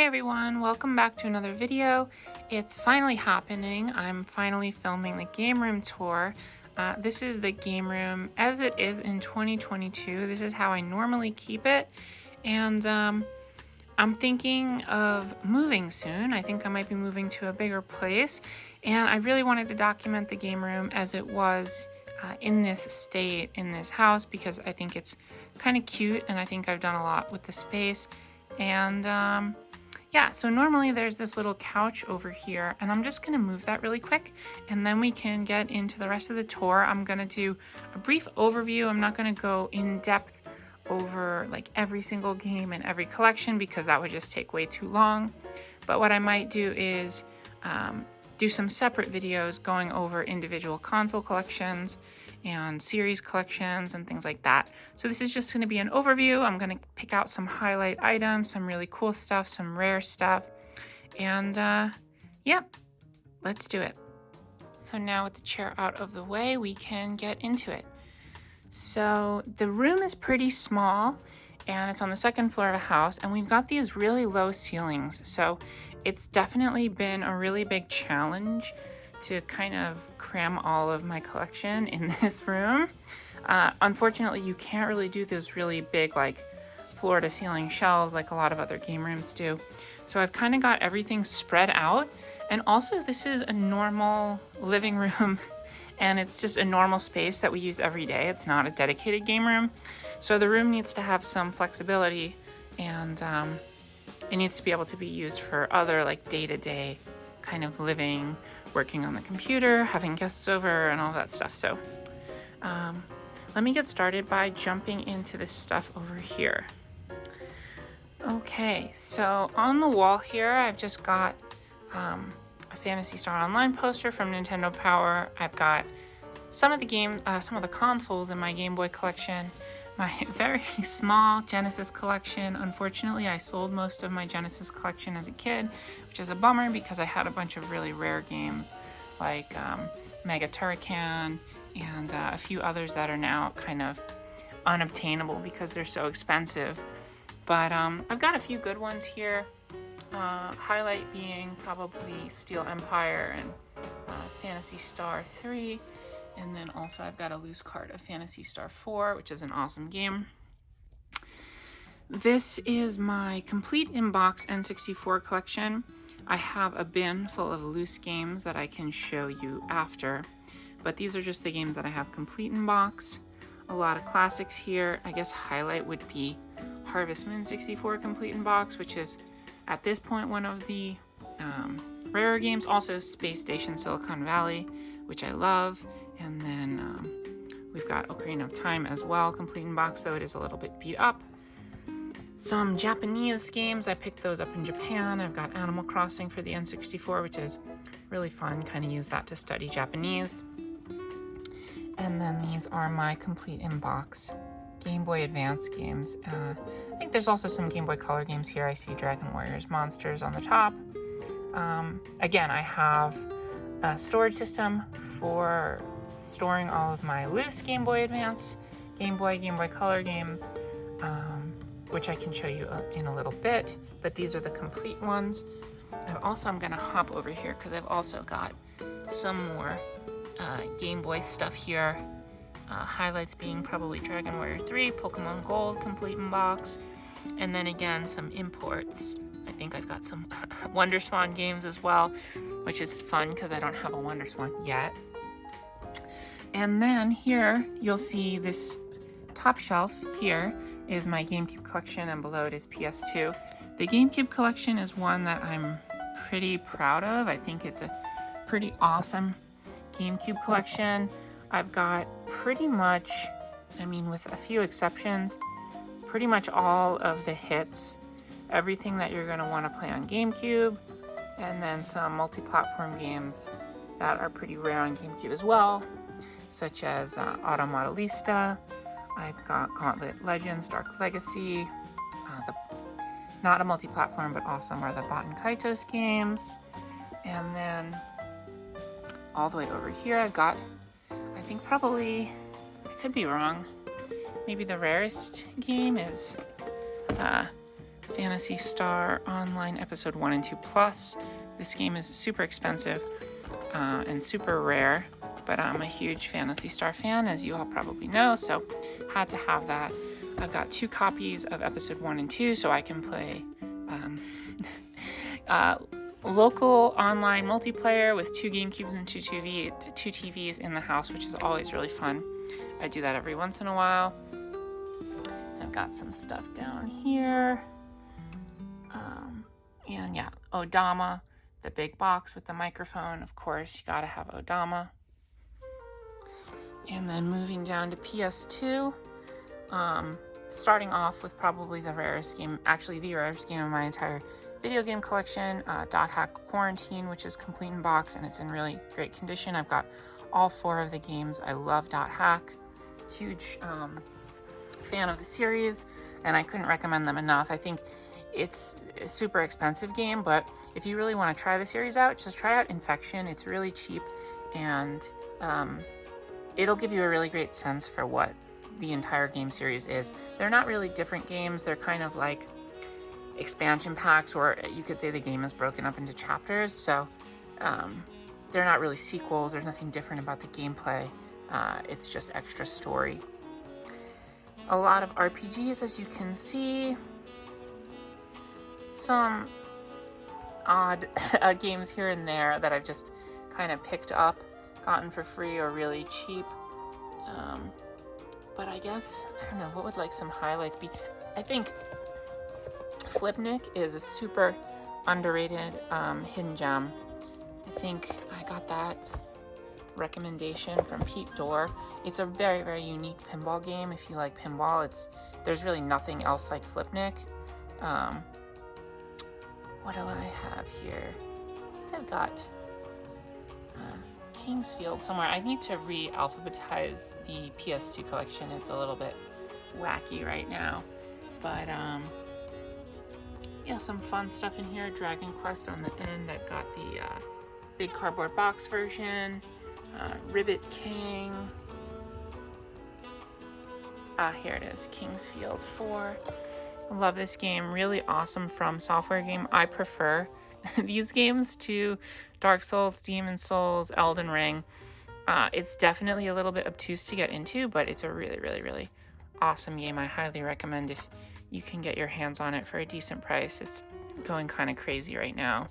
everyone, welcome back to another video. It's finally happening. I'm finally filming the game room tour. This is the game room as it is in 2022. This is how I normally keep it, and I'm thinking of moving soon. I think I might be moving to a bigger place, and I really wanted to document the game room as it was in this state, in this house, because I think it's kind of cute, and I think I've done a lot with the space. And yeah, so normally there's this little couch over here, and I'm just gonna move that really quick, and then we can get into the rest of the tour. I'm gonna do a brief overview. I'm not gonna go in depth over like every single game and every collection because that would just take way too long. But what I might do is do some separate videos going over individual console collections and series collections and things like that. So this is just going to be an overview. I'm going to pick out some highlight items, some really cool stuff, some rare stuff, and yep, let's do it. So now with the chair out of the way, we can get into it. So the room is pretty small, and it's on the second floor of a house, and we've got these really low ceilings. So it's definitely been a really big challenge to kind of cram all of my collection in this room. Unfortunately, you can't really do those really big like floor to ceiling shelves like a lot of other game rooms do. So I've kind of got everything spread out. And also this is a normal living room and it's just a normal space that we use every day. It's not a dedicated game room. So the room needs to have some flexibility, and it needs to be able to be used for other like day-to-day kind of living, working on the computer, having guests over, and all that stuff. So let me get started by jumping into this stuff over here. Okay, so on the wall here, I've just got a Phantasy Star Online poster from Nintendo Power. I've got some of the consoles in my Game Boy collection, my very small Genesis collection. Unfortunately, I sold most of my Genesis collection as a kid, which is a bummer because I had a bunch of really rare games like Mega Turrican and a few others that are now kind of unobtainable because they're so expensive. But I've got a few good ones here. Highlight being probably Steel Empire and Phantasy Star 3. And then also I've got a loose card of Phantasy Star 4, which is an awesome game. This is my complete in-box N64 collection. I have a bin full of loose games that I can show you after, but these are just the games that I have complete in box. A lot of classics here. I guess highlight would be Harvest Moon 64 complete in box, which is at this point one of the rarer games. Also Space Station Silicon Valley, which I love. And then we've got Ocarina of Time as well, complete in box, though it is a little bit beat up. Some Japanese games, I picked those up in Japan. I've got Animal Crossing for the N64, which is really fun, kind of use that to study Japanese. And then these are my complete in box Game Boy Advance games. I think there's also some Game Boy Color games here. I see Dragon Warriors Monsters on the top. Again, I have a storage system for storing all of my loose Game Boy Advance, Game Boy Color games, which I can show you in a little bit, but these are the complete ones. I'm gonna hop over here because I've also got some more Game Boy stuff here. Highlights being probably Dragon Warrior 3, Pokemon Gold complete in box, and then again some imports. I think I've got some Wonder Swan games as well, which is fun because I don't have a Wonder Swan yet. And then here you'll see this top shelf here is my Gamecube collection, and below it is PS2. The Gamecube collection is one that I'm pretty proud of. I think it's a pretty awesome Gamecube collection. I've got pretty much, I mean with a few exceptions, pretty much all of the hits, everything that you're going to want to play on Gamecube, and then some multi-platform games that are pretty rare on Gamecube as well, such as Automodelista. I've got Gauntlet Legends, Dark Legacy, not a multi-platform but awesome are the Baten Kaitos games. And then all the way over here I've got, I think probably, I could be wrong, maybe the rarest game is Phantasy Star Online Episode 1 and 2 Plus. This game is super expensive and super rare, but I'm a huge Phantasy Star fan, as you all probably know, so had to have that. I've got 2 copies of Episode 1 and 2, so I can play local online multiplayer with 2 GameCubes and 2 TVs in the house, which is always really fun. I do that every once in a while. I've got some stuff down here. And yeah, Odama, the big box with the microphone. Of course, you gotta have Odama. And then moving down to PS2, starting off with probably the rarest game, actually the rarest game in my entire video game collection, Dot Hack Quarantine, which is complete in box and it's in really great condition. I've got all 4 of the games. I love Dot Hack. Huge fan of the series, and I couldn't recommend them enough. I think it's a super expensive game, but if you really want to try the series out, just try out Infection. It's really cheap, and it'll give you a really great sense for what the entire game series is. They're not really different games. They're kind of like expansion packs, or you could say the game is broken up into chapters, so they're not really sequels. There's nothing different about the gameplay. It's just extra story. A lot of RPGs, as you can see. Some odd games here and there that I've just kind of picked up, gotten for free or really cheap. But I guess, I don't know, what would like some highlights be? I think Flipnik is a super underrated hidden gem. I think I got that recommendation from Pete Dorr. It's a very, very unique pinball game. If you like pinball, there's really nothing else like Flipnik. What do I have here? I think I've got Kingsfield somewhere. I need to re-alphabetize the PS2 collection. It's a little bit wacky right now. But yeah, some fun stuff in here. Dragon Quest on the end. I've got the big cardboard box version. Ribbit King. Here it is, Kingsfield 4. I love this game, really awesome From Software game. I prefer these games to Dark Souls, Demon Souls, Elden Ring. It's definitely a little bit obtuse to get into, but it's a really, really, really awesome game. I highly recommend if you can get your hands on it for a decent price. It's going kind of crazy right now.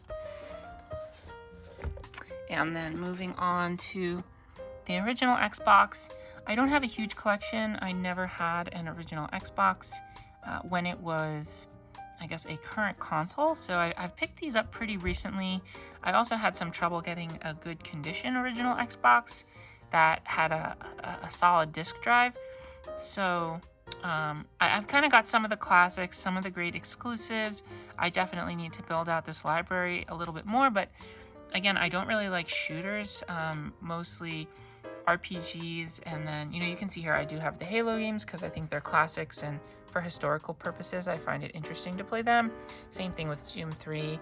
And then moving on to the original Xbox. I don't have a huge collection. I never had an original Xbox when it was, I guess, a current console. So I've picked these up pretty recently. I also had some trouble getting a good condition original Xbox that had a solid disk drive. So I've kind of got some of the classics, some of the great exclusives. I definitely need to build out this library a little bit more, but again, I don't really like shooters, mostly RPGs, and then, you can see here I do have the Halo games because I think they're classics, and for historical purposes, I find it interesting to play them. Same thing with Doom 3.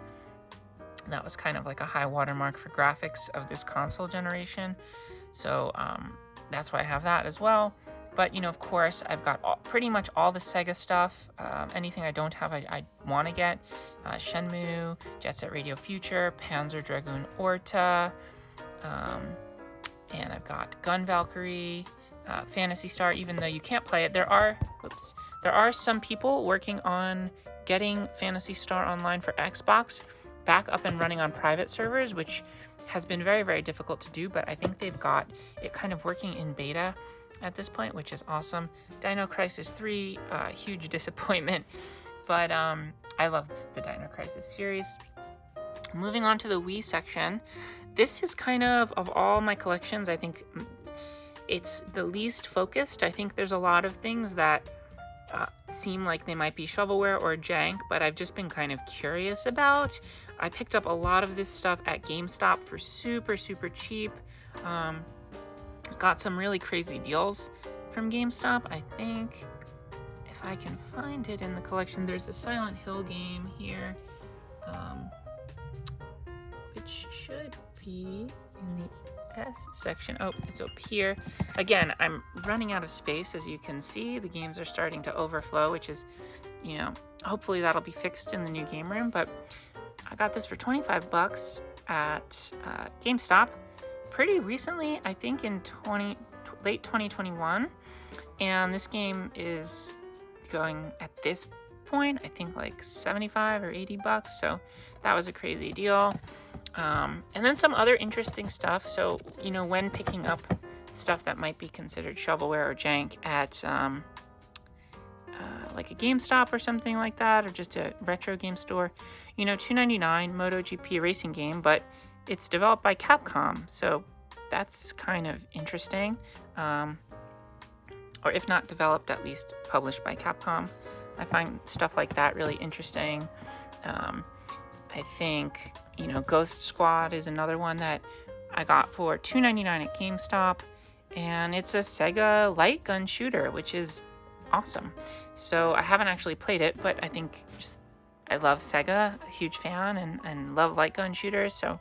That was kind of like a high watermark for graphics of this console generation, so that's why I have that as well. But, of course, I've got pretty much all the Sega stuff. Anything I don't have, I want to get. Shenmue, Jet Set Radio Future, Panzer Dragoon Orta, and I've got Gun Valkyrie, Phantasy Star, even though you can't play it. There are some people working on getting Phantasy Star Online for Xbox back up and running on private servers, which has been very, very difficult to do, but I think they've got it kind of working in beta at this point, which is awesome. Dino Crisis 3, huge disappointment, but I love the Dino Crisis series. Moving on to the Wii section, this is kind of all my collections, I think it's the least focused. I think there's a lot of things that seem like they might be shovelware or jank, but I've just been kind of curious about. I picked up a lot of this stuff at GameStop for super, super cheap. Got some really crazy deals from GameStop. I think if I can find it in the collection, there's a Silent Hill game here, which should be in the S section. Oh, it's up here. Again, I'm running out of space, as you can see. The games are starting to overflow, which is, hopefully that'll be fixed in the new game room, but I got this for 25 bucks at GameStop pretty recently, I think in late 2021. And this game is going at this point, I think like 75 or 80 bucks. So that was a crazy deal. And then some other interesting stuff. So, you know, when picking up stuff that might be considered shovelware or jank at like a GameStop or something like that, or just a retro game store, you know, $2.99 MotoGP racing game, but it's developed by Capcom. So that's kind of interesting. Or if not developed, at least published by Capcom. I find stuff like that really interesting. I think, you know, Ghost Squad is another one that I got for $2.99 at GameStop, and it's a Sega light gun shooter, which is awesome. So I haven't actually played it, but I think I love Sega, a huge fan, and love light gun shooters, so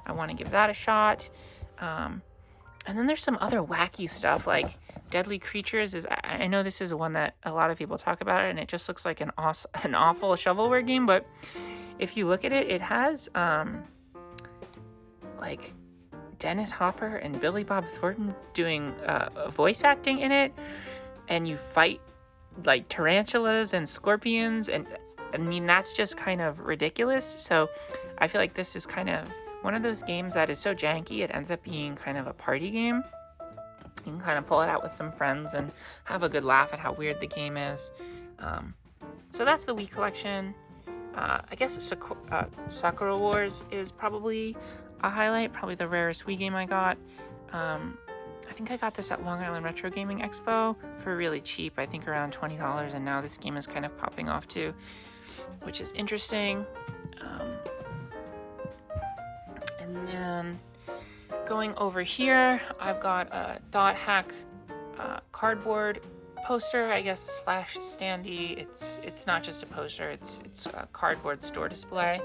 I want to give that a shot. And then there's some other wacky stuff like Deadly Creatures. I know this is one that a lot of people talk about, and it just looks like an awful shovelware game, but if you look at it, it has like Dennis Hopper and Billy Bob Thornton doing voice acting in it, and you fight like tarantulas and scorpions, and I mean, that's just kind of ridiculous. So I feel like this is kind of one of those games that is so janky, it ends up being kind of a party game. You can kind of pull it out with some friends and have a good laugh at how weird the game is. So that's the Wii collection. I guess Sakura Wars is probably a highlight, probably the rarest Wii game I got. I think I got this at Long Island Retro Gaming Expo for really cheap, I think around $20, and now this game is kind of popping off too, which is interesting. And then going over here, I've got a Dot Hack cardboard poster, I guess, slash standee. It's not just a poster, it's a cardboard store display.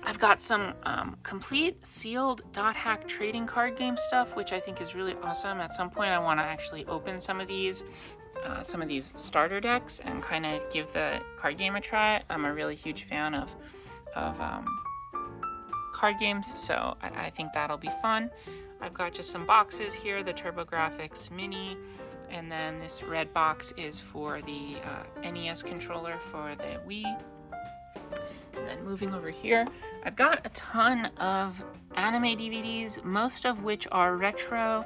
I've got some complete sealed Dot Hack trading card game stuff, which I think is really awesome. At some point, I want to actually open some of these starter decks and kind of give the card game a try. I'm a really huge fan of card games, so I think that'll be fun. I've got just some boxes here, the TurboGrafx Mini, and then this red box is for the NES controller for the Wii. And then moving over here, I've got a ton of anime DVDs, most of which are retro.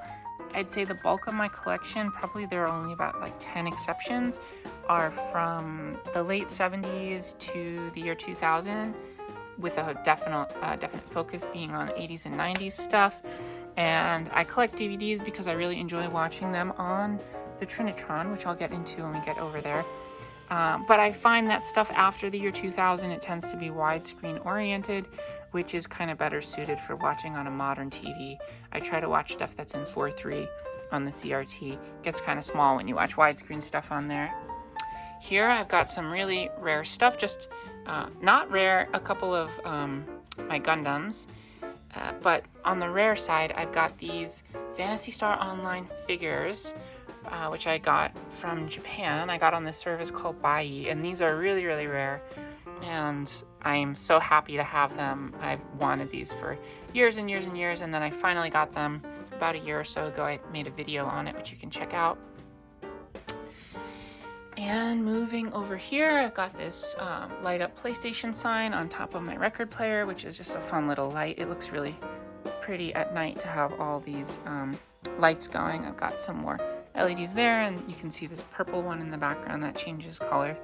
I'd say the bulk of my collection, probably there are only about like 10 exceptions, are from the late 70s to the year 2000, with a definite focus being on 80s and 90s stuff. And I collect DVDs because I really enjoy watching them on the Trinitron, which I'll get into when we get over there. But I find that stuff after the year 2000, it tends to be widescreen oriented, which is kind of better suited for watching on a modern TV. I try to watch stuff that's in 4:3 on the CRT. It gets kind of small when you watch widescreen stuff on there. Here I've got some really rare stuff, just not rare, a couple of my Gundams, but on the rare side, I've got these Phantasy Star Online figures, which I got from Japan. I got on this service called Bai, and these are really, really rare, and I'm so happy to have them. I've wanted these for years and years and years, and then I finally got them about a year or so ago. I made a video on it, which you can check out. And moving over here, I've got this light up PlayStation sign on top of my record player, which is just a fun little light. It looks really pretty at night to have all these lights going. I've got some more LEDs there, and you can see this purple one in the background that changes colors.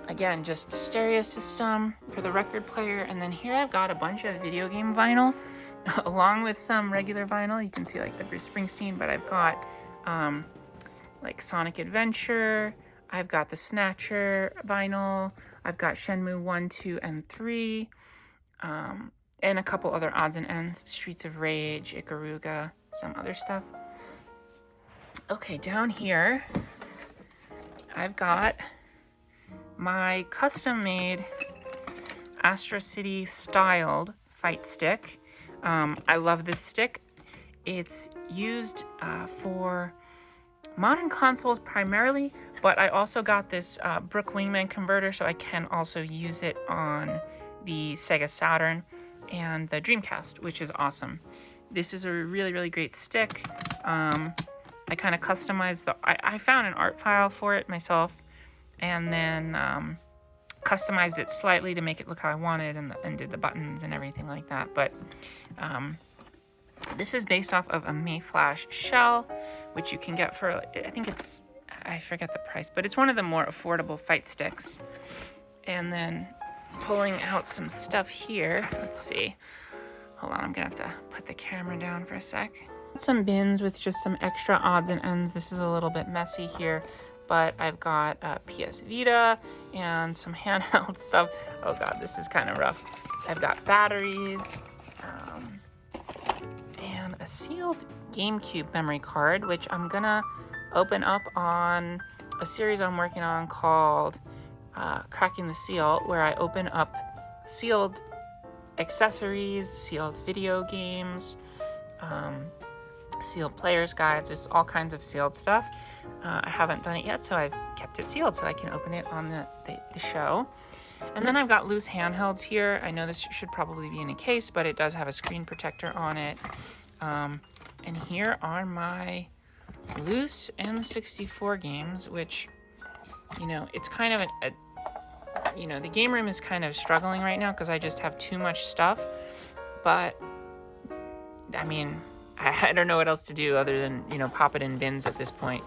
Again, just a stereo system for the record player, and then here I've got a bunch of video game vinyl along with some regular vinyl. You can see like the Bruce Springsteen, but I've got like Sonic Adventure, I've got the Snatcher vinyl, I've got Shenmue 1, 2, and 3, and a couple other odds and ends, Streets of Rage, Ikaruga, some other stuff. Okay, down here, I've got my custom-made Astro City styled fight stick. I love this stick. It's used for modern consoles primarily, But I also got this Brook Wingman converter, so I can also use it on the Sega Saturn and the Dreamcast, which is awesome. This is a really, really great stick. I kind of customized I found an art file for it myself, and then customized it slightly to make it look how I wanted, and did the buttons and everything like that. But this is based off of a Mayflash shell, which you can get for, I think it's, I forget the price, but it's one of the more affordable fight sticks. And then pulling out some stuff here, let's see. Hold on, I'm gonna have to put the camera down for a sec. Some bins with just some extra odds and ends. This is a little bit messy here, but I've got a PS Vita and some handheld stuff. Oh God, this is kind of rough. I've got batteries, and a sealed GameCube memory card, which I'm gonna open up on a series I'm working on called Cracking the Seal, where I open up sealed accessories, sealed video games, sealed player's guides. There's all kinds of sealed stuff. I haven't done it yet, so I've kept it sealed so I can open it on the show. And then I've got loose handhelds here. I know this should probably be in a case, but it does have a screen protector on it. And here are my loose N64 games, which, you know, it's kind of you know, the game room is kind of struggling right now because I just have too much stuff. But, I mean, I don't know what else to do other than, you know, pop it in bins at this point.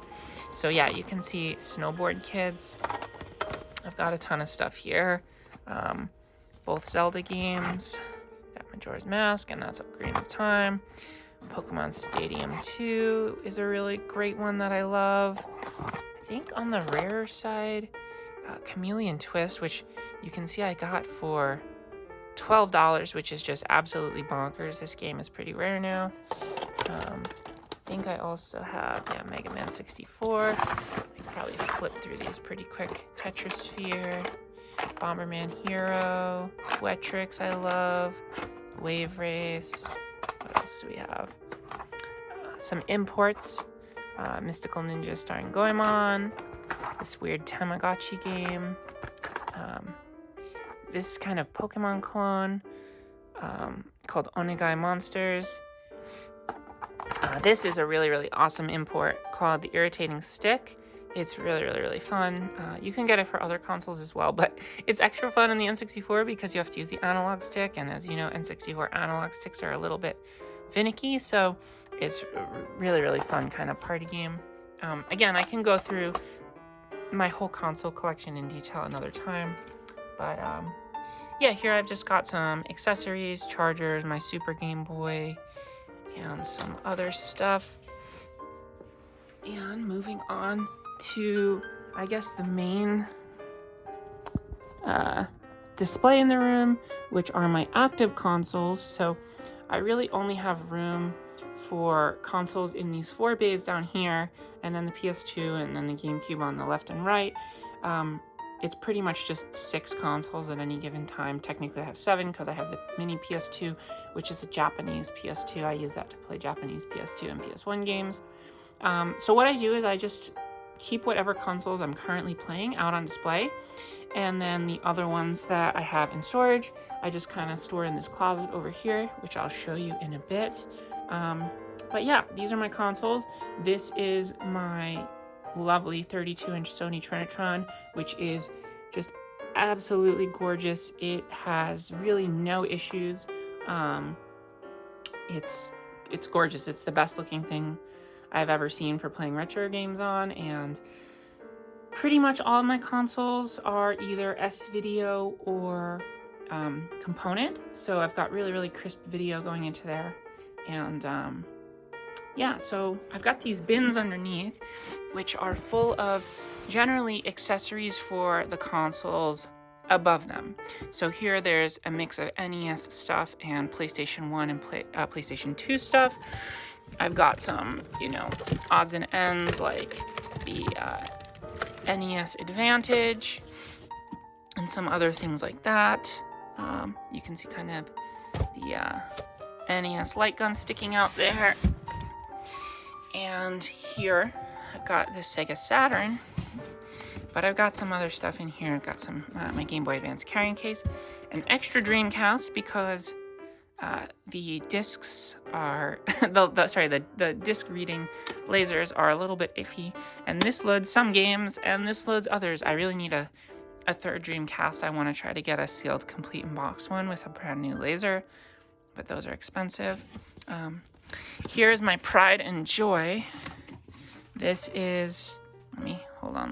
So yeah, you can see Snowboard Kids. I've got a ton of stuff here. Both Zelda games. Got Majora's Mask, and that's Ocarina of Time. Pokemon Stadium 2 is a really great one that I love. I think on the rarer side, Chameleon Twist, which you can see I got for $12, which is just absolutely bonkers. This game is pretty rare now. I think I also have, Mega Man 64. I can probably flip through these pretty quick. Tetrasphere, Bomberman Hero, Wetrix I love, Wave Race. What else do we have? Some imports. Mystical Ninja starring Goemon. This weird Tamagotchi game. This kind of Pokemon clone called Onegai Monsters. This is a really, really awesome import called The Irritating Stick. It's really, really, really fun. You can get it for other consoles as well, but it's extra fun on the N64 because you have to use the analog stick, and as you know, N64 analog sticks are a little bit finicky, so it's a really, really fun kind of party game. Again, I can go through my whole console collection in detail another time, but yeah, here I've just got some accessories, chargers, my Super Game Boy, and some other stuff. And moving on to, I guess, the main display in the room, which are my active consoles. So I really only have room for consoles in these 4 bays down here, and then the PS2 and then the GameCube on the left and right. It's pretty much just 6 consoles at any given time. Technically I have 7 because I have the mini PS2, which is a Japanese PS2. I use that to play Japanese PS2 and PS1 games. So what I do is I just keep whatever consoles I'm currently playing out on display, and then the other ones that I have in storage, I just kind of store in this closet over here, which I'll show you in a bit. But yeah, these are my consoles. This is my lovely 32-inch Sony Trinitron, which is just absolutely gorgeous. It has really no issues. It's gorgeous. It's the best looking thing I've ever seen for playing retro games on, and pretty much all of my consoles are either S-Video or component, so I've got really, really crisp video going into there. And yeah, so I've got these bins underneath, which are full of generally accessories for the consoles above them. So here there's a mix of NES stuff and PlayStation 1 and PlayStation 2 stuff. I've got some, you know, odds and ends like the NES Advantage and some other things like that. You can see kind of the NES light gun sticking out there. And here I've got the Sega Saturn, But I've got some other stuff in here. I've got some my Game Boy Advance carrying case, an extra Dreamcast because the discs are the disc reading lasers are a little bit iffy, and this loads some games and this loads others. I really need a third Dreamcast. I want to try to get a sealed complete in box one with a brand new laser, but those are expensive. Here's my pride and joy. This is, let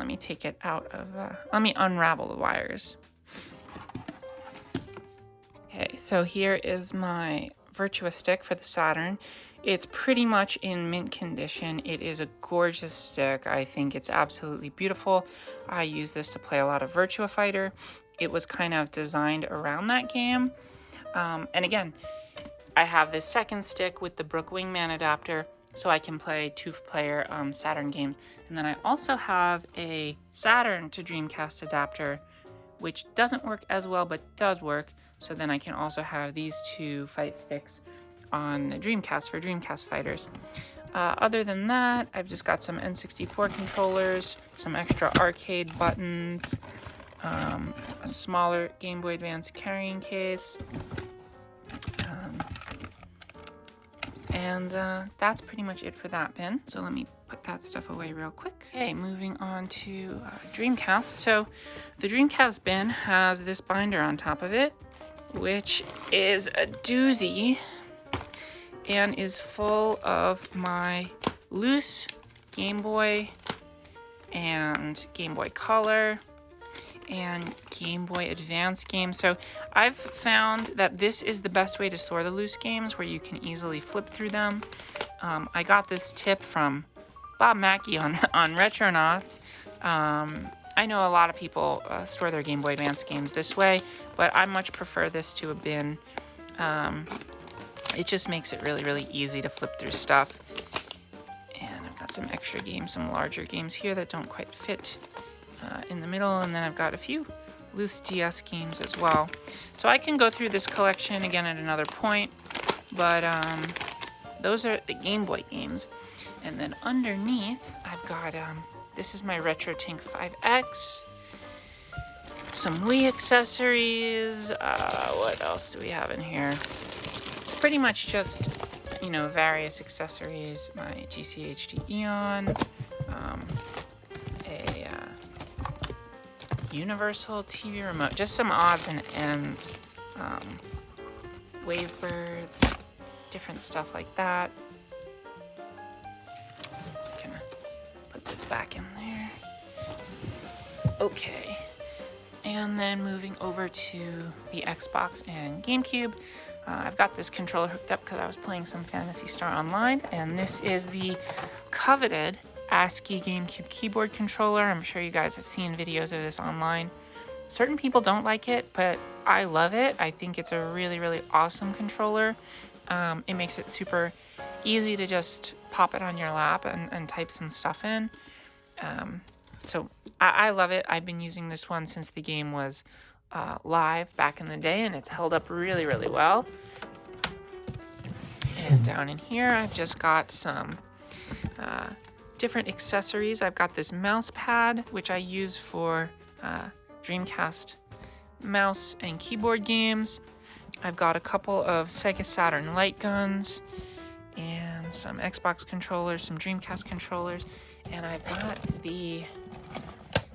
me take it out of, let me unravel the wires. Okay, so here is my Virtua stick for the Saturn. It's pretty much in mint condition. It is a gorgeous stick. I think it's absolutely beautiful. I use this to play a lot of Virtua Fighter. It was kind of designed around that game. And again, I have this second stick with the Brook Wingman adapter, so I can play two-player Saturn games. And then I also have a Saturn to Dreamcast adapter, which doesn't work as well, but does work. So then I can also have these two fight sticks on the Dreamcast for Dreamcast fighters. Other than that, I've just got some N64 controllers, some extra arcade buttons, a smaller Game Boy Advance carrying case, and that's pretty much it for that bin. So let me put that stuff away real quick. Okay, moving on to Dreamcast. So the Dreamcast bin has this binder on top of it, which is a doozy and is full of my loose Game Boy and Game Boy Color and Game Boy Advance games. So I've found that this is the best way to store the loose games, where you can easily flip through them. I got this tip from Bob Mackey on Retronauts. I know a lot of people store their Game Boy Advance games this way, but I much prefer this to a bin. It just makes it really, really easy to flip through stuff. And I've got some extra games, some larger games here that don't quite fit in the middle, and then I've got a few loose DS games as well. So I can go through this collection again at another point, but those are the Game Boy games. And then underneath, I've got, this is my RetroTink 5X, some Wii accessories. What else do we have in here? It's pretty much just, various accessories. My GCHD Eon, a universal TV remote, just some odds and ends, Wavebirds, different stuff like that. Gonna put this back in there. Okay. And then moving over to the Xbox and GameCube, I've got this controller hooked up because I was playing some Phantasy Star Online, and this is the coveted ASCII GameCube keyboard controller. I'm sure you guys have seen videos of this online. Certain people don't like it, but I love it. I think it's a really, really awesome controller. It makes it super easy to just pop it on your lap and type some stuff in. So I love it. I've been using this one since the game was live back in the day, and it's held up really, really well. And down in here, I've just got some different accessories. I've got this mouse pad, which I use for Dreamcast mouse and keyboard games. I've got a couple of Sega Saturn light guns and some Xbox controllers, some Dreamcast controllers, and I've got the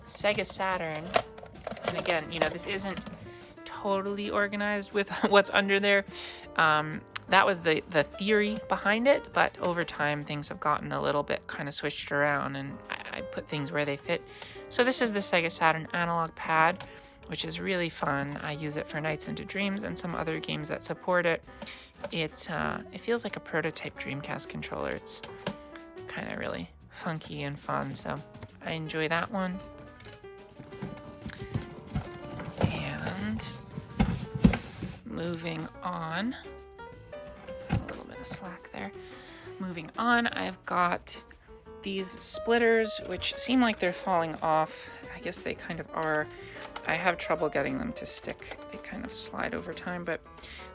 Sega Saturn. And again, this isn't totally organized with what's under there. That was the theory behind it, but over time things have gotten a little bit kind of switched around, and I put things where they fit. So this is the Sega Saturn analog pad, which is really fun. I use it for Nights into Dreams and some other games that support it. It feels like a prototype Dreamcast controller. It's kind of really funky and fun, so I enjoy that one. And moving on, a little bit of slack there. Moving on, I've got these splitters, which seem like they're falling off. I guess they kind of are. I have trouble getting them to stick. They kind of slide over time, but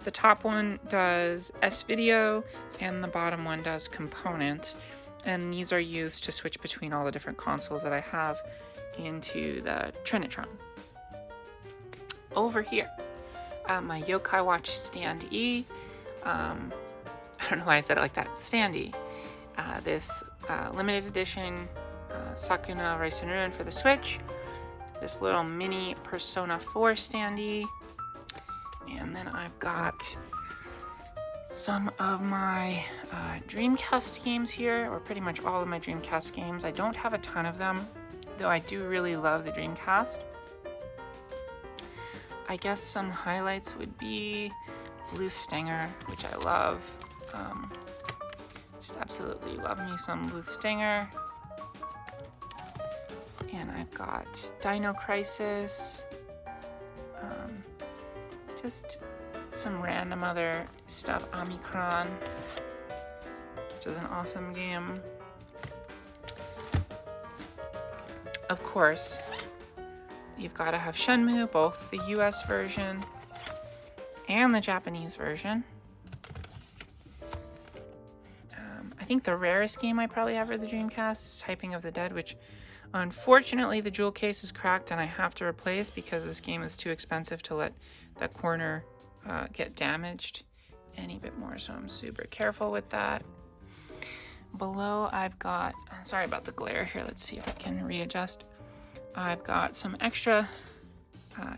the top one does S-Video and the bottom one does Component. And these are used to switch between all the different consoles that I have into the Trinitron. Over here, my Yokai Watch Stand E. I don't know why I said it like that. Standee. This limited edition Sakuna Raisen Ruin for the Switch. This little mini Persona 4 standee. And then I've got some of my Dreamcast games here, or pretty much all of my Dreamcast games. I don't have a ton of them, though I do really love the Dreamcast. I guess some highlights would be Blue Stinger, which I love. Just absolutely love me some Blue Stinger. And I've got Dino Crisis. Just some random other stuff. Omicron, which is an awesome game. Of course, you've got to have Shenmue, both the US version and the Japanese version. I think the rarest game I probably have for the Dreamcast is Typing of the Dead, which unfortunately the jewel case is cracked and I have to replace because this game is too expensive to let that corner get damaged any bit more, so I'm super careful with that. Below I've got, sorry about the glare here, let's see if I can readjust. I've got some extra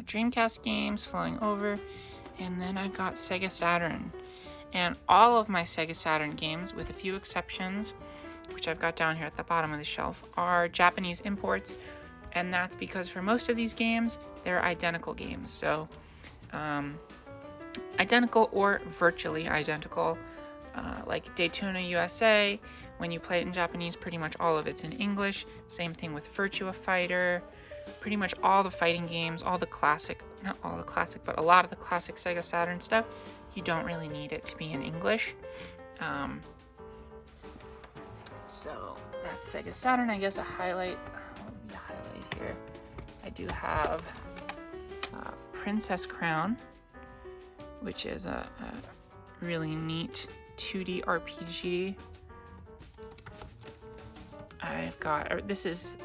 Dreamcast games flowing over, and then I've got Sega Saturn. And all of my Sega Saturn games, with a few exceptions, which I've got down here at the bottom of the shelf, are Japanese imports, and that's because for most of these games, they're identical games. So, identical or virtually identical. Like Daytona USA, when you play it in Japanese, pretty much all of it's in English. Same thing with Virtua Fighter. Pretty much all the fighting games, all the classic, not all the classic, but a lot of the classic Sega Saturn stuff, you don't really need it to be in English. So that's Sega Saturn. I guess a highlight, what would be a highlight here? I do have Princess Crown, which is a really neat 2D RPG. I've got, this is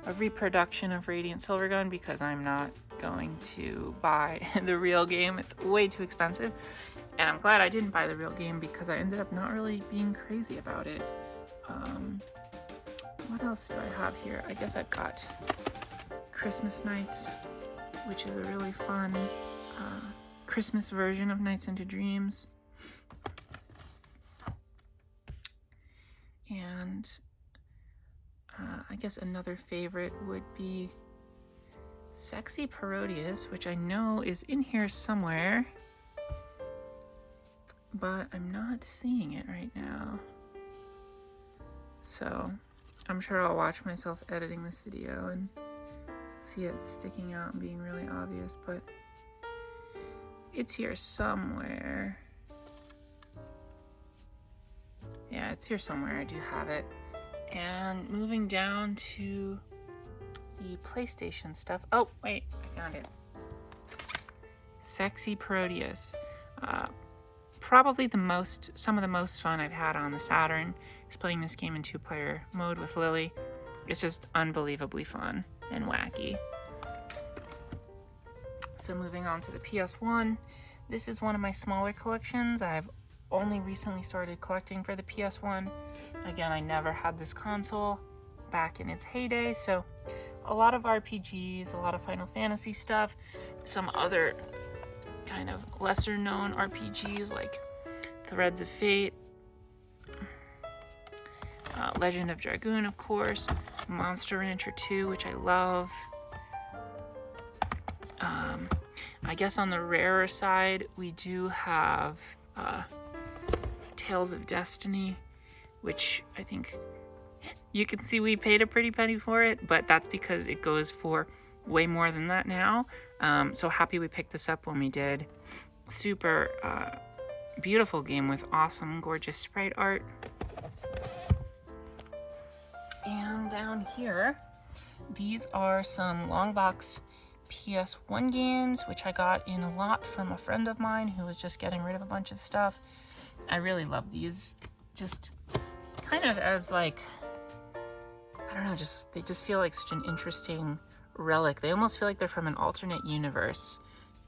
a reproduction of Radiant Silvergun because I'm not going to buy the real game. It's way too expensive. And I'm glad I didn't buy the real game because I ended up not really being crazy about it. What else do I have here? I guess I've got Christmas Nights, which is a really fun Christmas version of Nights into Dreams. And I guess another favorite would be Sexy Parodius, which I know is in here somewhere, but I'm not seeing it right now. So I'm sure I'll watch myself editing this video and see it sticking out and being really obvious, but it's here somewhere. Yeah, it's here somewhere. I do have it. And moving down to the PlayStation stuff. Oh, wait, I found it. Sexy Parodius. Probably some of the most fun I've had on the Saturn is playing this game in 2-player mode with Lily. It's just unbelievably fun and wacky. So moving on to the PS1. This is one of my smaller collections. I've only recently started collecting for the PS1. Again, I never had this console back in its heyday, so a lot of RPGs, a lot of Final Fantasy stuff, some other kind of lesser known RPGs like Threads of Fate, Legend of Dragoon, of course, Monster Rancher 2, which I love. I guess on the rarer side, we do have Tales of Destiny, which I think you can see we paid a pretty penny for it, but that's because it goes for way more than that now. So happy we picked this up when we did. Super beautiful game with awesome, gorgeous sprite art. And down here, these are some long box PS1 games, which I got in a lot from a friend of mine who was just getting rid of a bunch of stuff. I really love these, just kind of as like, I don't know, they just feel like such an interesting relic. They almost feel like they're from an alternate universe,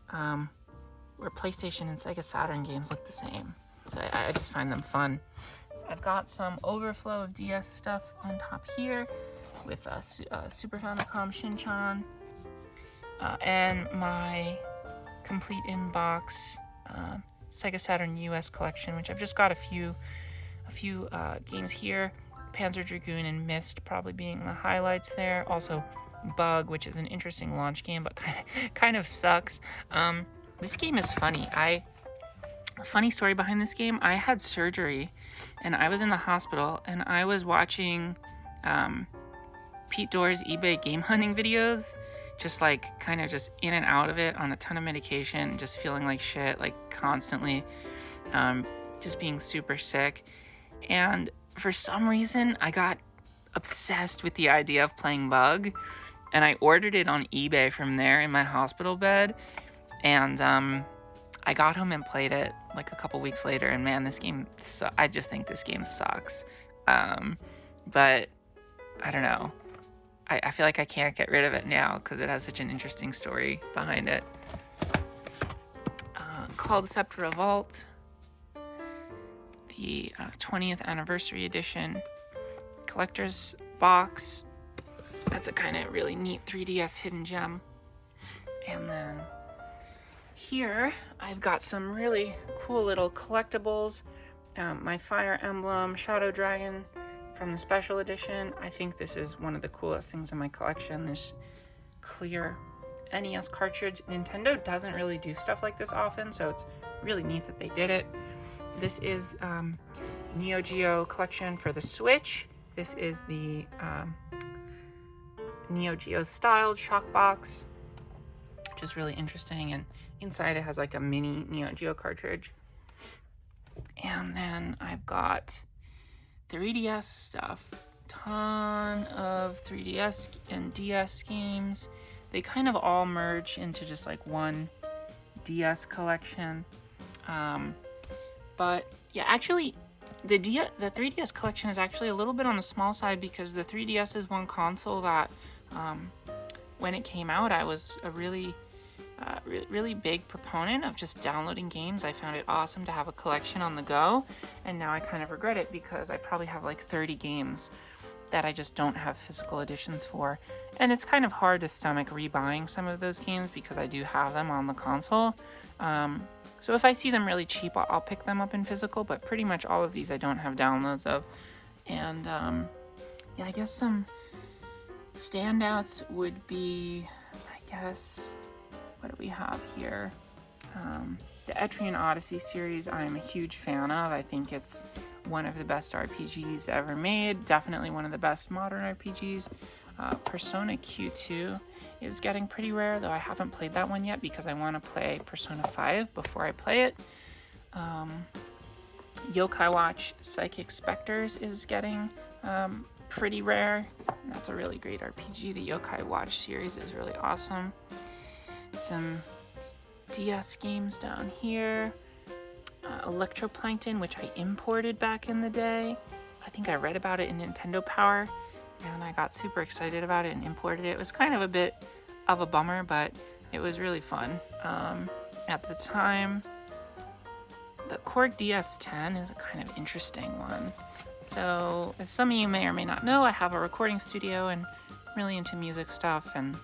where PlayStation and Sega Saturn games look the same. So I just find them fun. I've got some overflow of DS stuff on top here with Super Famicom Shinchan, and my complete in-box Sega Saturn US collection, which I've just got a few games here. Panzer Dragoon and Myst probably being the highlights there. Also Bug, which is an interesting launch game, but kind of sucks. This game is funny. Funny story behind this game. I had surgery and I was in the hospital and I was watching Pete Dore's eBay game hunting videos, just like kind of just in and out of it on a ton of medication, just feeling like shit, like constantly, just being super sick. And for some reason, I got obsessed with the idea of playing Bug, and I ordered it on eBay from there in my hospital bed, and I got home and played it like a couple weeks later, and man, I just think this game sucks. But I don't know. I feel like I can't get rid of it now because it has such an interesting story behind it. Called Scepter Revolt, the 20th anniversary edition collector's box. That's a kind of really neat 3DS hidden gem. And then here I've got some really cool little collectibles. My Fire Emblem Shadow Dragon from the special edition. I think this is one of the coolest things in my collection, this clear NES cartridge. Nintendo doesn't really do stuff like this often, so it's really neat that they did it. This is Neo Geo collection for the Switch. This is the Neo Geo styled shock box, which is really interesting, and inside it has like a mini Neo Geo cartridge. And then I've got 3DS stuff. Ton of 3DS and DS games. They kind of all merge into just like one DS collection. But yeah, actually the 3DS collection is actually a little bit on the small side because the 3DS is one console that when it came out, I was a really big proponent of just downloading games. I found it awesome to have a collection on the go, and now I kind of regret it because I probably have like 30 games that I just don't have physical editions for, and it's kind of hard to stomach rebuying some of those games because I do have them on the console. So if I see them really cheap, I'll pick them up in physical, but pretty much all of these I don't have downloads of. And yeah, I guess some standouts would be, what do we have here? The Etrian Odyssey series I am a huge fan of. I think it's one of the best RPGs ever made. Definitely one of the best modern RPGs. Persona Q2 is getting pretty rare, though I haven't played that one yet because I want to play Persona 5 before I play it. Yokai Watch Psychic Specters is getting pretty rare. That's a really great RPG. The Yokai Watch series is really awesome. Some DS games down here. Electroplankton, which I imported back in the day. I think I read about it in Nintendo Power, and I got super excited about it and imported it. It was kind of a bit of a bummer, but it was really fun at the time. The Korg Ds-10 is a kind of interesting one. So, as some of you may or may not know, I have a recording studio and I'm really into music stuff, and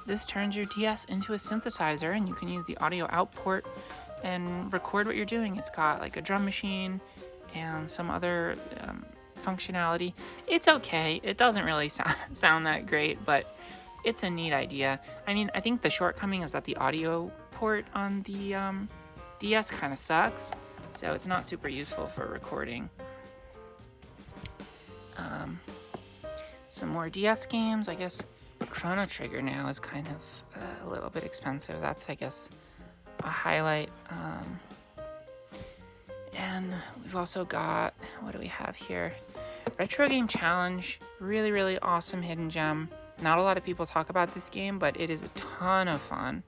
this turns your DS into a synthesizer, and you can use the audio out port and record what you're doing. It's got like a drum machine and some other functionality. It's okay. It doesn't really sound that great, but it's a neat idea. I mean, I think the shortcoming is that the audio port on the DS kind of sucks, so it's not super useful for recording. Some more DS games. I guess Chrono Trigger now is kind of a little bit expensive. That's, I guess, a highlight. And we've also got, what do we have here? Retro Game Challenge. Really, really awesome hidden gem. Not a lot of people talk about this game, but it is a ton of fun.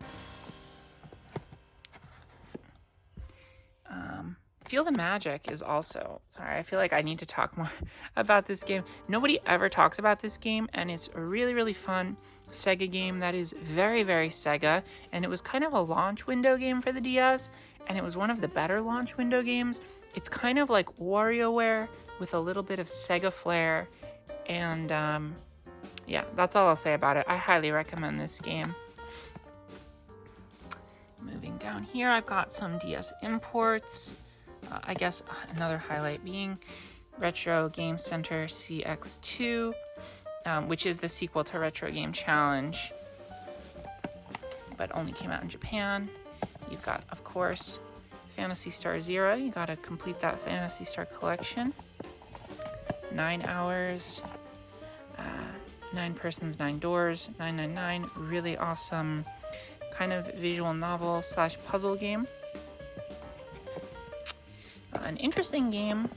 Feel the Magic is also, sorry, I feel like I need to talk more about this game. Nobody ever talks about this game, and it's a really, really fun Sega game that is very, very Sega, and it was kind of a launch window game for the DS, and it was one of the better launch window games. It's kind of like WarioWare with a little bit of Sega flair, and yeah, that's all I'll say about it. I highly recommend this game. Moving down here, I've got some DS imports. I guess another highlight being Retro Game Center CX2, which is the sequel to Retro Game Challenge, but only came out in Japan. You've got, of course, Phantasy Star Zero. You got to complete that Phantasy Star collection. 9 hours, 9 persons, 9 doors, 999. Really awesome kind of visual novel / puzzle game. An interesting game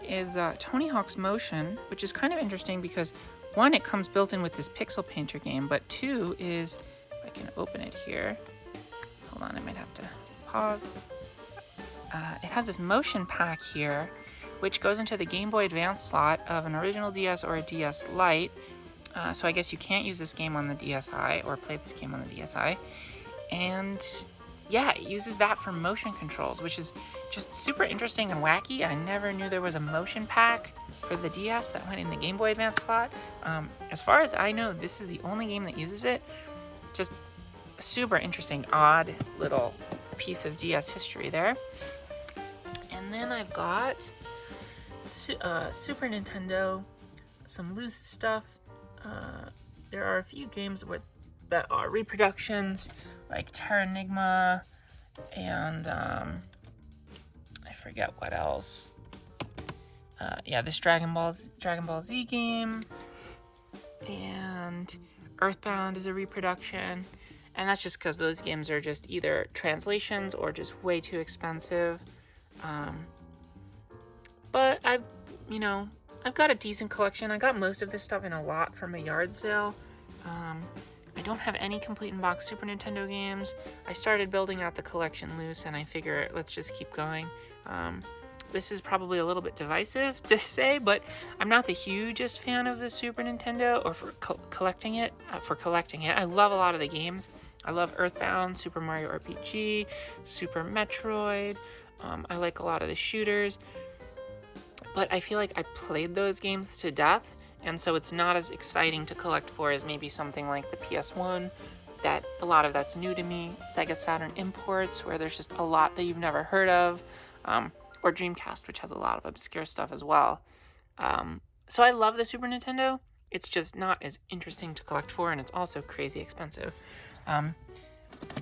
is Tony Hawk's Motion, which is kind of interesting because 1, it comes built in with this Pixel Painter game, but 2 is, if I can open it here, hold on, I might have to pause. It has this motion pack here, which goes into the Game Boy Advance slot of an original DS or a DS Lite. So I guess you can't use this game on the DSi or play this game on the DSi. And yeah, it uses that for motion controls, which is just super interesting and wacky. I never knew there was a motion pack for the DS that went in the Game Boy Advance slot. As far as I know, this is the only game that uses it. Just a super interesting, odd little piece of DS history there. And then I've got Super Nintendo, some loose stuff. There are a few games that are reproductions, like Terranigma, and I forget what else. Yeah, this Dragon Ball Z game, and Earthbound is a reproduction, and that's just because those games are just either translations or just way too expensive. But I've got a decent collection. I got most of this stuff in a lot from a yard sale. I don't have any complete in-box Super Nintendo games. I started building out the collection loose, and I figure let's just keep going. This is probably a little bit divisive to say, but I'm not the hugest fan of the Super Nintendo or for collecting it. I love a lot of the games. I love Earthbound, Super Mario RPG, Super Metroid. I like a lot of the shooters. But I feel like I played those games to death, and so it's not as exciting to collect for as maybe something like the PS1, that a lot of that's new to me, Sega Saturn imports, where there's just a lot that you've never heard of, or Dreamcast, which has a lot of obscure stuff as well. So I love the Super Nintendo. It's just not as interesting to collect for, and it's also crazy expensive.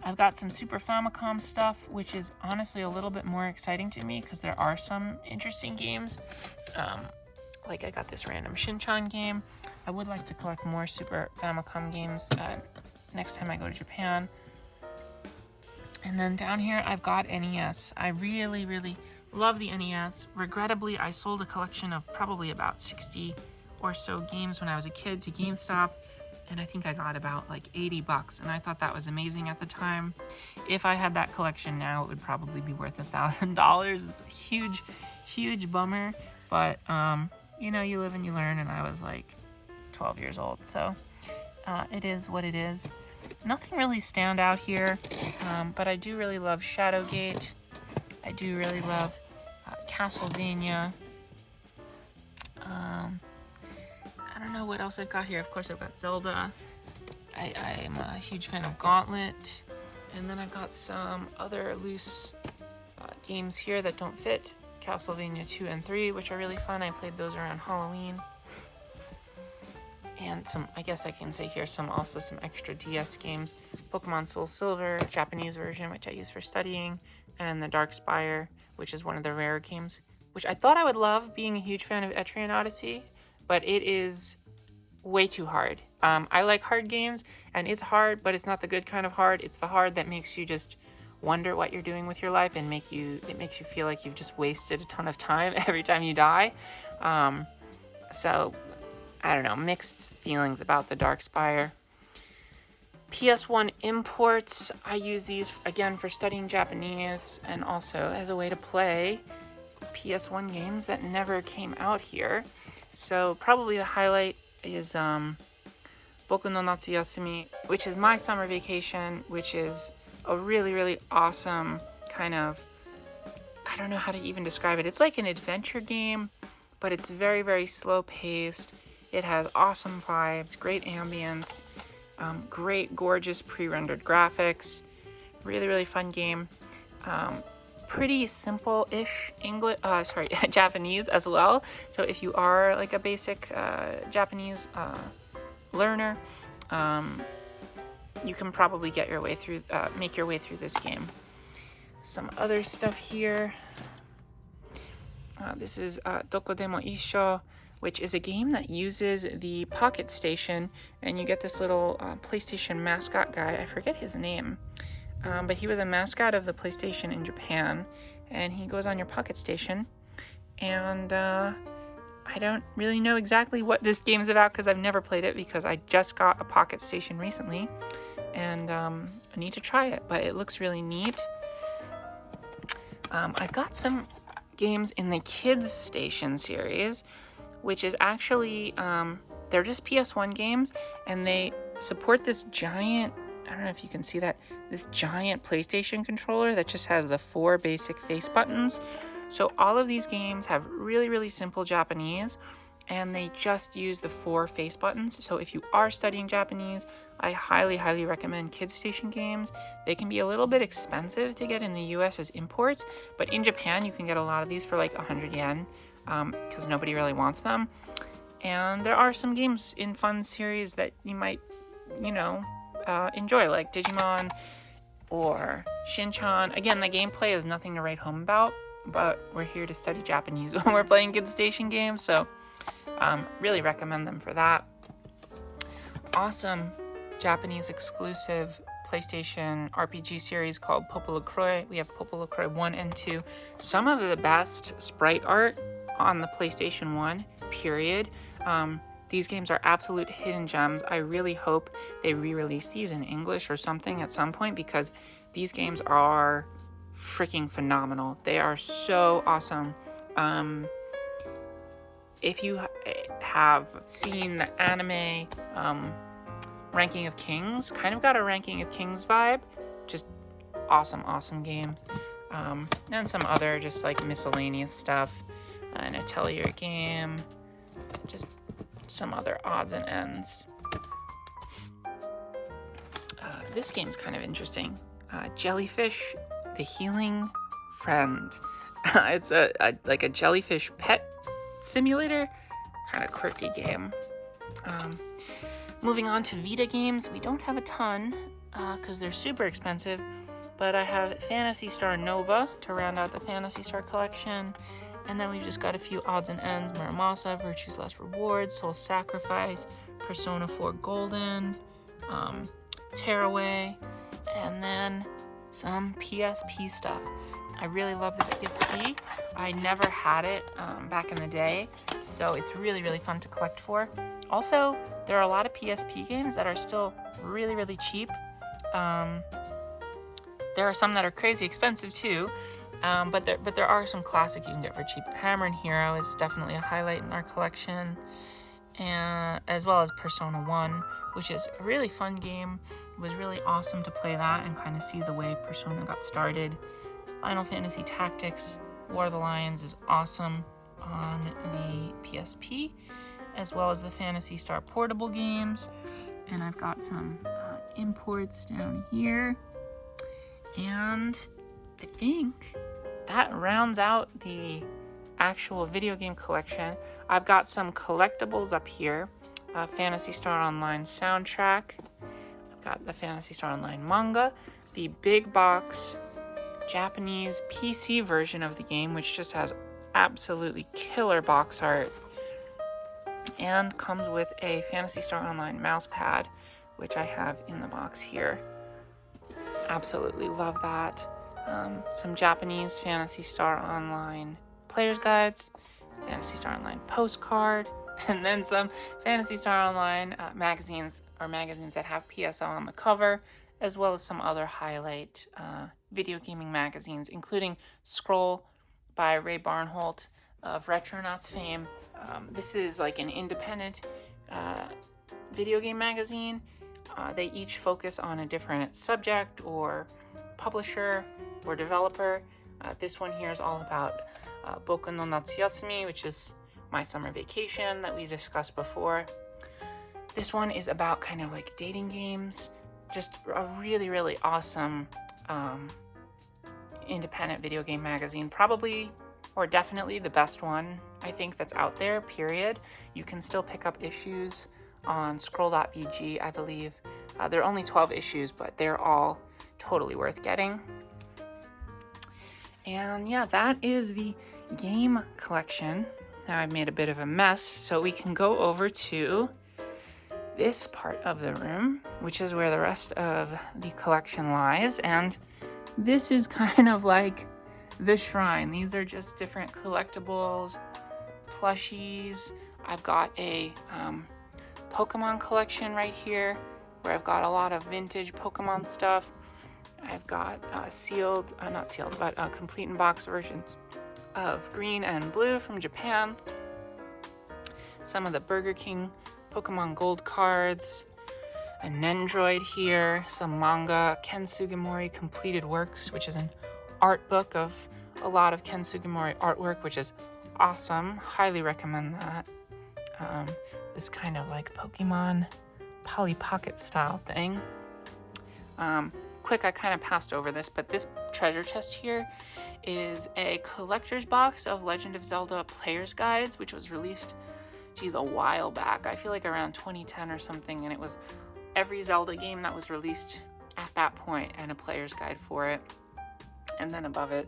I've got some Super Famicom stuff, which is honestly a little bit more exciting to me because there are some interesting games. Like I got this random Shin-chan game. I would like to collect more Super Famicom games next time I go to Japan. And then down here, I've got NES. I really, really love the NES. Regrettably, I sold a collection of probably about 60 or so games when I was a kid to GameStop. And I think I got about like $80, and I thought that was amazing at the time. If I had that collection now, it would probably be worth $1,000. It's a huge, huge bummer, but you live and you learn, and I was like 12 years old, so it is what it is. Nothing really stand out here, but I do really love Shadowgate. I do really love Castlevania. I don't know what else I've got here. Of course, I've got Zelda. I am a huge fan of Gauntlet. And then I've got some other loose games here that don't fit. Castlevania 2 and 3, which are really fun. I played those around Halloween. And some, I guess I can say here, some extra DS games. Pokemon Soul Silver, Japanese version, which I use for studying. And the Dark Spire, which is one of the rare games, which I thought I would love, being a huge fan of Etrian Odyssey. But it is way too hard. I like hard games, and it's hard, but it's not the good kind of hard. It's the hard that makes you just wonder what you're doing with your life, and it makes you feel like you've just wasted a ton of time every time you die. So, I don't know, mixed feelings about the Dark Spire. PS1 imports, I use these again for studying Japanese and also as a way to play PS1 games that never came out here. So probably the highlight is Boku no Natsu Yasumi, which is my summer vacation, which is a really, really awesome kind of, I don't know how to even describe it. It's like an adventure game, but it's very, very slow paced. It has awesome vibes, great ambience, great, gorgeous pre-rendered graphics. Really, really fun game. Pretty simple-ish Japanese as well. So if you are like a basic Japanese learner, you can probably get your way through, make your way through this game. Some other stuff here. This is Tokudemo Issho, which is a game that uses the Pocket Station, and you get this little PlayStation mascot guy. I forget his name, but he was a mascot of the PlayStation in Japan, and he goes on your Pocket Station, and I don't really know exactly what this game is about because I've never played it because I just got a Pocket Station recently, and I need to try it, but it looks really neat. I've got some games in the Kids Station series, which is actually, they're just PS1 games, and they support this giant, I don't know if you can see that, this giant PlayStation controller that just has the 4 basic face buttons. So all of these games have really, really simple Japanese, and they just use the 4 face buttons. So if you are studying Japanese, I highly, highly recommend Kids Station games. They can be a little bit expensive to get in the US as imports, but in Japan you can get a lot of these for like 100 yen. Because nobody really wants them. And there are some games in fun series that you might, enjoy, like Digimon or Shin-chan. Again, the gameplay is nothing to write home about, but we're here to study Japanese when we're playing Kids Station games, so really recommend them for that. Awesome Japanese exclusive PlayStation RPG series called Popolocroy. We have Popolocroy 1 and 2. Some of the best sprite art on the PlayStation 1, period. These games are absolute hidden gems. I really hope they re-release these in English or something at some point because these games are freaking phenomenal. They are so awesome. If you have seen the anime Ranking of Kings, kind of got a Ranking of Kings vibe. Just awesome game. And some other just like miscellaneous stuff. An Atelier game, just some other odds and ends. This game's kind of interesting. Jellyfish, the Healing Friend. It's like a jellyfish pet simulator, kind of quirky game. Moving on to Vita games, we don't have a ton because they're super expensive, but I have Phantasy Star Nova to round out the Phantasy Star collection. And then we've just got a few odds and ends: Muramasa, Virtue's Last Reward, Soul Sacrifice, Persona 4 Golden, Tearaway, and then some PSP stuff. I really love the PSP. I never had it back in the day, so it's really, really fun to collect for. Also, there are a lot of PSP games that are still really, really cheap. There are some that are crazy expensive too. But there are some classics you can get for cheap. Hammer and Hero is definitely a highlight in our collection, and as well as Persona 1, which is a really fun game. It was really awesome to play that and kind of see the way Persona got started. Final Fantasy Tactics War of the Lions is awesome on the PSP, as well as the Phantasy Star portable games. And I've got some imports down here, and I think that rounds out the actual video game collection. I've got some collectibles up here. Phantasy Star Online soundtrack. I've got the Phantasy Star Online manga. The big box Japanese PC version of the game, which just has absolutely killer box art. And comes with a Phantasy Star Online mouse pad, which I have in the box here. Absolutely love that. Some Japanese Phantasy Star Online player's guides, Phantasy Star Online postcard, And then some Phantasy Star Online magazines, or magazines that have PSL on the cover, as well as some other highlight video gaming magazines, including Scroll by Ray Barnholt of Retronauts fame. This is like an independent video game magazine. They each focus on a different subject or publisher or developer. This one here is all about Boku no Natsuyasumi, which is my summer vacation that we discussed before. This one is about kind of like dating games. Just a really, really awesome independent video game magazine. Probably, or definitely the best one, I think, that's out there, period. You can still pick up issues on scroll.vg, I believe. There are only 12 issues, but they're all totally worth getting. And yeah, that is the game collection. Now I've made a bit of a mess, so we can go over to this part of the room, which is where the rest of the collection lies. And this is kind of like the shrine. These are just different collectibles, plushies. I've got a Pokemon collection right here, where I've got a lot of vintage Pokemon stuff. I've got complete in box versions of Green and Blue from Japan. Some of the Burger King Pokemon Gold cards, a Nendroid here, some manga, Ken Sugimori Completed Works, which is an art book of a lot of Ken Sugimori artwork, which is awesome. Highly recommend that. This kind of like Pokemon Polly Pocket style thing. Quick, I kind of passed over this, but this treasure chest here is a collector's box of Legend of Zelda Player's Guides, which was released, a while back. I feel like around 2010 or something, and it was every Zelda game that was released at that point and a player's guide for it. And then above it,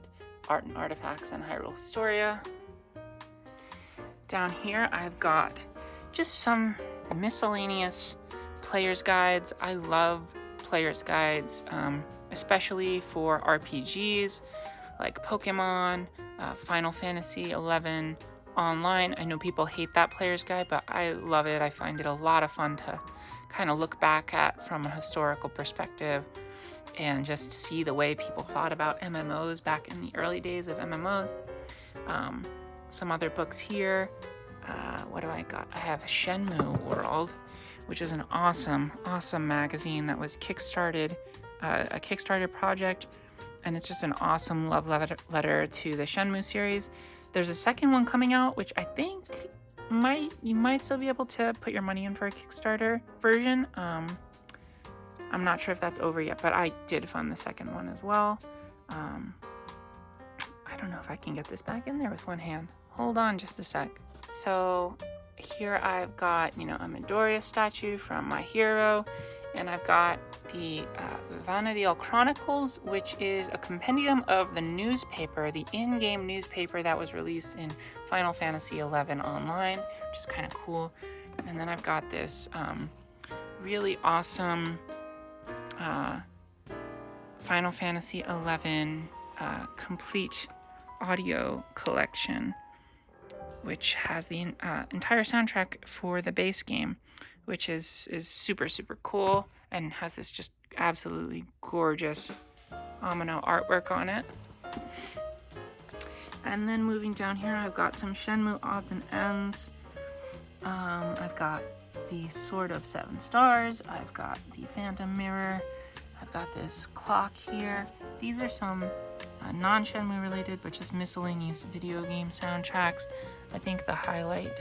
Art and Artifacts and Hyrule Historia. Down here, I've got just some miscellaneous player's guides. I love player's guides, especially for RPGs like Pokemon, Final Fantasy XI Online. I know people hate that player's guide, but I love it. I find it a lot of fun to kind of look back at from a historical perspective and just see the way people thought about MMOs back in the early days of MMOs. Some other books here. What do I got? I have Shenmue World, which is an awesome magazine that was kickstarted, a Kickstarter project, and it's just an awesome love letter to the Shenmue series. There's a second one coming out, which I think you might still be able to put your money in for a Kickstarter version. I'm not sure if that's over yet, but I did fund the second one as well. I don't know if I can get this back in there with one hand. Hold on just a sec. So here I've got, a Midoriya statue from My Hero, and I've got the Vana'diel Chronicles, which is a compendium of the newspaper, the in-game newspaper that was released in Final Fantasy XI Online, which is kind of cool. And then I've got this really awesome Final Fantasy XI complete audio collection, which has the entire soundtrack for the base game, which is super, super cool and has this just absolutely gorgeous Amino artwork on it. And then moving down here, I've got some Shenmue odds and ends. I've got the Sword of Seven Stars. I've got the Phantom Mirror. I've got this clock here. These are some non-Shenmue related, but just miscellaneous video game soundtracks. I think the highlight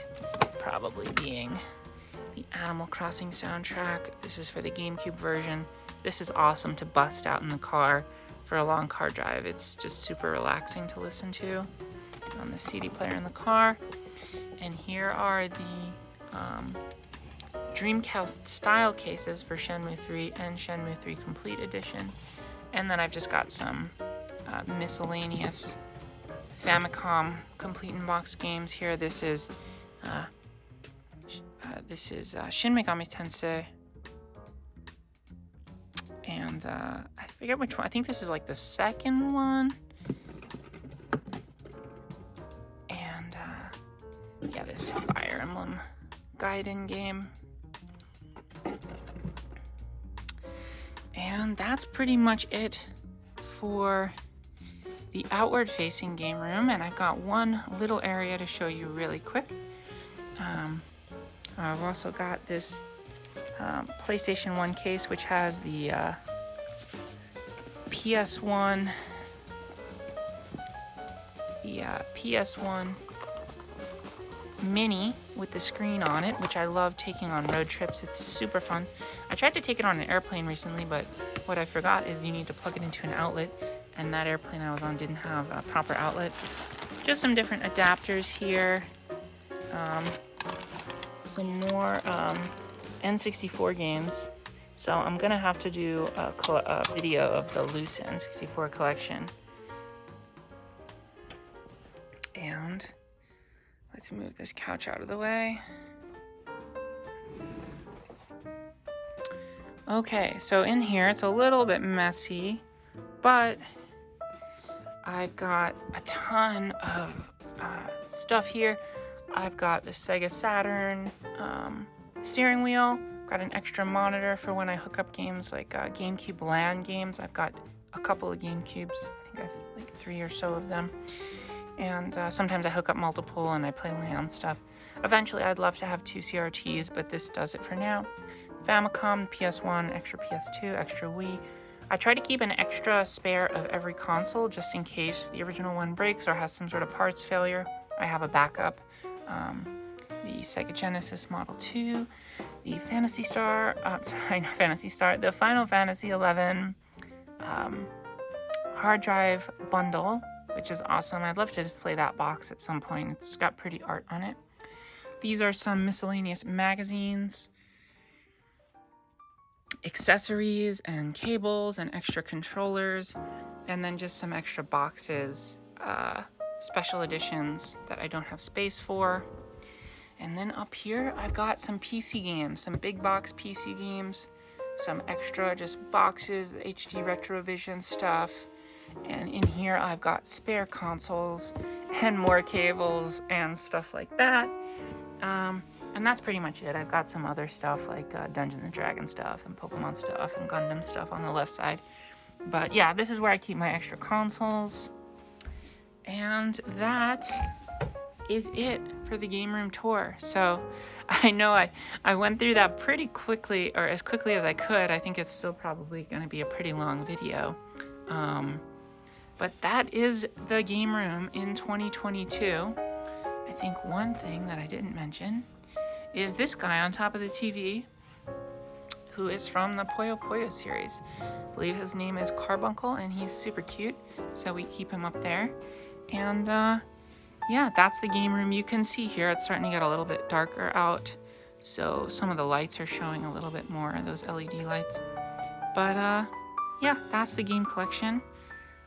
probably being the Animal Crossing soundtrack. This is for the GameCube version. This is awesome to bust out in the car for a long car drive. It's just super relaxing to listen to on the CD player in the car. And here are the Dreamcast style cases for Shenmue 3 and Shenmue 3 Complete Edition. And then I've just got some miscellaneous Famicom complete in box games here. This is Shin Megami Tensei, and I forget which one. I think this is like the second one. And yeah, this Fire Emblem Gaiden game. And that's pretty much it for the outward facing game room, and I've got one little area to show you really quick. I've also got this PlayStation 1 case, which has the PS1 mini with the screen on it, which I love taking on road trips. It's super fun. I tried to take it on an airplane recently, but what I forgot is you need to plug it into an outlet, and that airplane I was on didn't have a proper outlet. Just some different adapters here. Some more N64 games. So I'm gonna have to do a video of the loose N64 collection. And let's move this couch out of the way. Okay, so in here it's a little bit messy, but I've got a ton of stuff here. I've got the Sega Saturn steering wheel. Got an extra monitor for when I hook up games like Gamecube LAN games. I've got a couple of Gamecubes. I think I have like 3 or so of them. And sometimes I hook up multiple and I play LAN stuff. Eventually I'd love to have 2 CRTs, but this does it for now. Famicom, PS1, extra PS2, extra Wii. I try to keep an extra spare of every console just in case the original one breaks or has some sort of parts failure. I have a backup. The Sega Genesis Model 2, the Phantasy Star, not Phantasy Star, the Final Fantasy XI hard drive bundle, which is awesome. I'd love to display that box at some point. It's got pretty art on it. These are some miscellaneous magazines, accessories and cables and extra controllers, and then just some extra boxes, special editions that I don't have space for. And then up here, I've got some PC games, some big box PC games, some extra just boxes, HD Retrovision stuff. And in here, I've got spare consoles and more cables and stuff like that. And that's pretty much it. I've got some other stuff like Dungeons and Dragons stuff and Pokemon stuff and Gundam stuff on the left side. But yeah, this is where I keep my extra consoles. And that is it for the game room tour. So I know I went through that pretty quickly, or as quickly as I could. I think it's still probably going to be a pretty long video. But that is the game room in 2022. I think one thing that I didn't mention is this guy on top of the TV, who is from the Puyo Puyo series. I believe his name is Carbuncle, and he's super cute, so we keep him up there. And yeah, that's the game room. You can see here it's starting to get a little bit darker out, so some of the lights are showing a little bit more, those LED lights. But yeah, that's the game collection.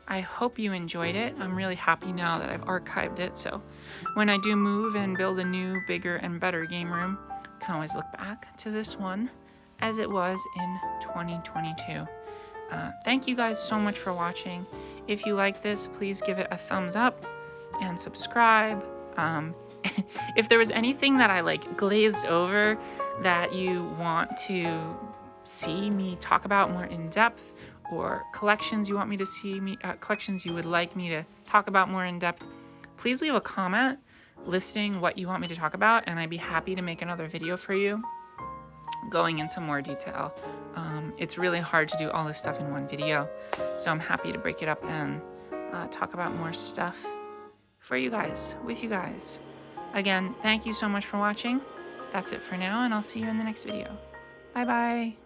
I hope you enjoyed it. I'm really happy now that I've archived it, so when I do move and build a new, bigger, and better game room, I can always look back to this one as it was in 2022. Thank you guys so much for watching. If you like this, please give it a thumbs up and subscribe. If there was anything that I glazed over that you want to see me talk about more in depth, or collections you want me to see collections you would like me to talk about more in depth, please leave a comment listing what you want me to talk about, and I'd be happy to make another video for you going into more detail. It's really hard to do all this stuff in one video, so I'm happy to break it up and talk about more stuff for you guys, with you guys. Again, thank you so much for watching. That's it for now, and I'll see you in the next video. Bye bye.